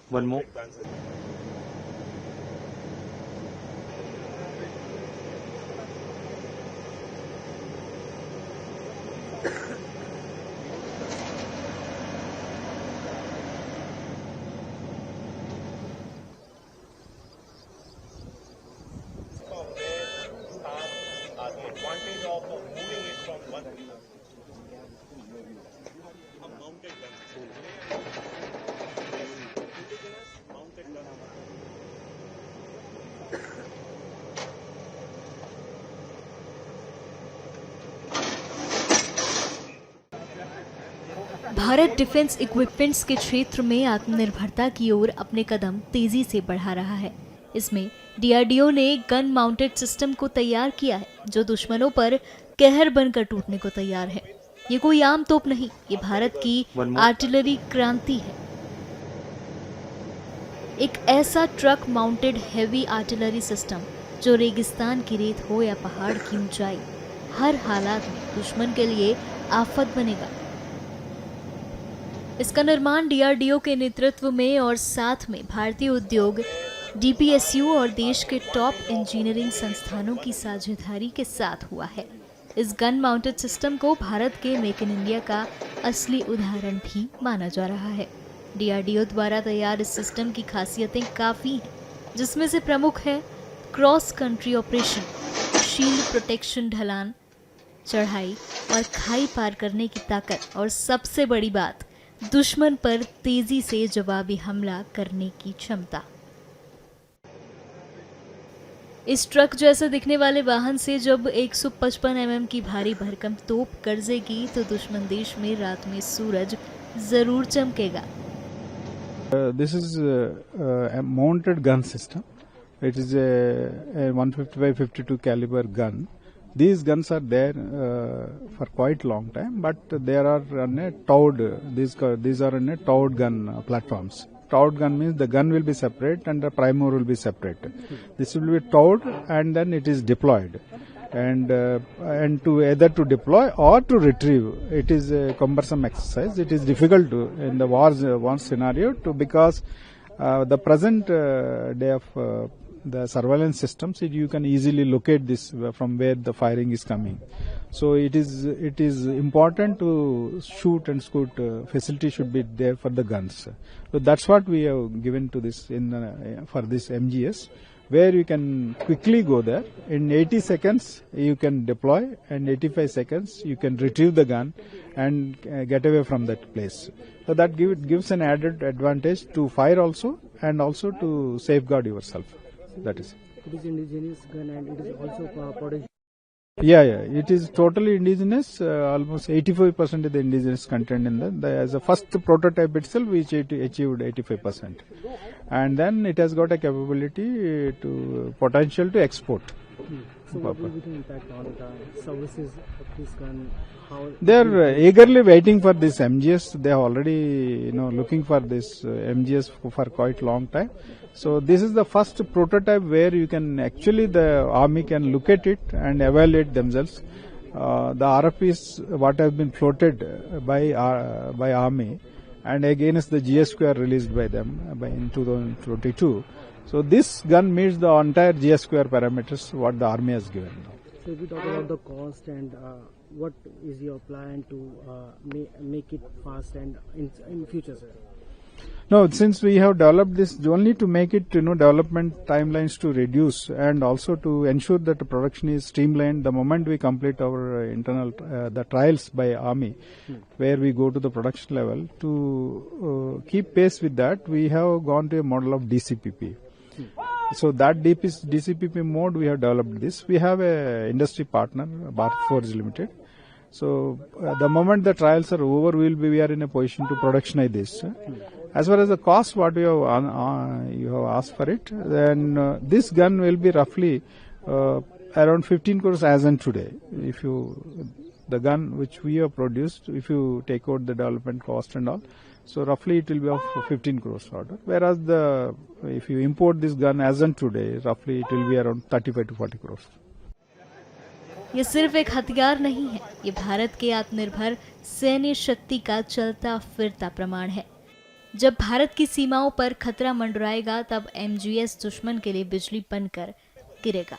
One more. Advantage of moving it from one mounted Bharat defence equipments के क्षेत्र में आत्मनिर्भरता की ओर अपने कदम तेजी से बढ़ा रहा है। इसमें डीआरडीओ ने गन माउंटेड सिस्टम को तैयार किया है जो दुश्मनों पर कहर बनकर टूटने को तैयार है। ये कोई आम तोप नहीं, ये भारत की आर्टिलरी क्रांति है। एक ऐसा truck mounted heavy artillery system जो रेगिस्तान की रेत हो या पहाड़ की ऊंचाई, हर हालात में दुश्मन के लिए आफत बनेगा। इसका निर्माण डीआरडीओ के नेतृत्व में और साथ में भारतीय उद्योग, डीपीएसयू और देश के टॉप इंजीनियरिंग संस्थानों की साझेदारी के साथ हुआ है। इस गन माउंटेड सिस्टम को भारत के मेक इन इंडिया का असली उदाहरण भी माना जा रहा है। डीआरडीओ द्वारा तैयार इस सिस्टम की खासियतें काफ़ी हैं, जिसमें से प्रमुख है cross country operation, shield protection, ढलान, चढ़ाई और खाई पार करने की ताकत और सबसे बड़ी बात, दुश्मन पर तेजी से जवाबी हमला करने की क्षमता। इस ट्रक जैसे दिखने वाले वाहन से जब 155 mm की भारी भरकम तोप गरजेगी तो दुश्मन देश में रात में सूरज जरूर चमकेगा। This is a mounted gun system. It is a 155-52 caliber gun. These guns are there for quite long time, but they are on a towed. These are on a towed gun platforms. Towed gun means the gun will be separate and the primer will be separate. This will be towed and then it is deployed. And to either to deploy or to retrieve, it is a cumbersome exercise. It is difficult to in the war scenario because the present day of the surveillance systems, you can easily locate this from where the firing is coming. So it is important to shoot and scoot facility should be there for the guns. So that's what we have given to this for this MGS, where you can quickly go there. In 80 seconds you can deploy, and 85 seconds you can retrieve the gun and get away from that place. So that gives an added advantage to fire also, and also to safeguard yourself. That is. It is indigenous gun and it is also produced. Yeah, it is totally indigenous. Almost 85% of the indigenous content in the as a first prototype itself, which it achieved 85%, and then it has got a capability to potential to export. So what will be the impact on the services of this gun? They are eagerly waiting for this MGS. They are already looking for this MGS for quite long time. So this is the first prototype where you can actually the army can look at it and evaluate themselves. The RFPs what have been floated by army and against the GS-square released by them in 2022. So this gun meets the entire GS-square parameters what the army has given. So if we talk about the cost and what is your plan to make it fast and in future, sir? No, since we have developed this only to make it, development timelines to reduce and also to ensure that the production is streamlined the moment we complete our internal the trials by army, where we go to the production level. To keep pace with that, we have gone to a model of DCPP. So that DCPP mode we have developed this. We have a industry partner, Bharat Forge Limited. So the moment the trials are over, we are in a position to productionize this. As far as the cost, what you have asked for it, then this gun will be roughly around 15 crores as in today. The gun which we have produced, if you take out the development cost and all, So roughly it will be of 15 crores order. Whereas if you import this gun as on today, roughly it will be around 35 to 40 crores. ये सिर्फ एक हथियार नहीं है, ये भारत के आत्मनिर्भर सैन्य शक्ति का चलता फिरता प्रमाण है। जब भारत की सीमाओं पर खतरा मंडराएगा तब MGS दुश्मन के लिए बिजली बनकर गिरेगा।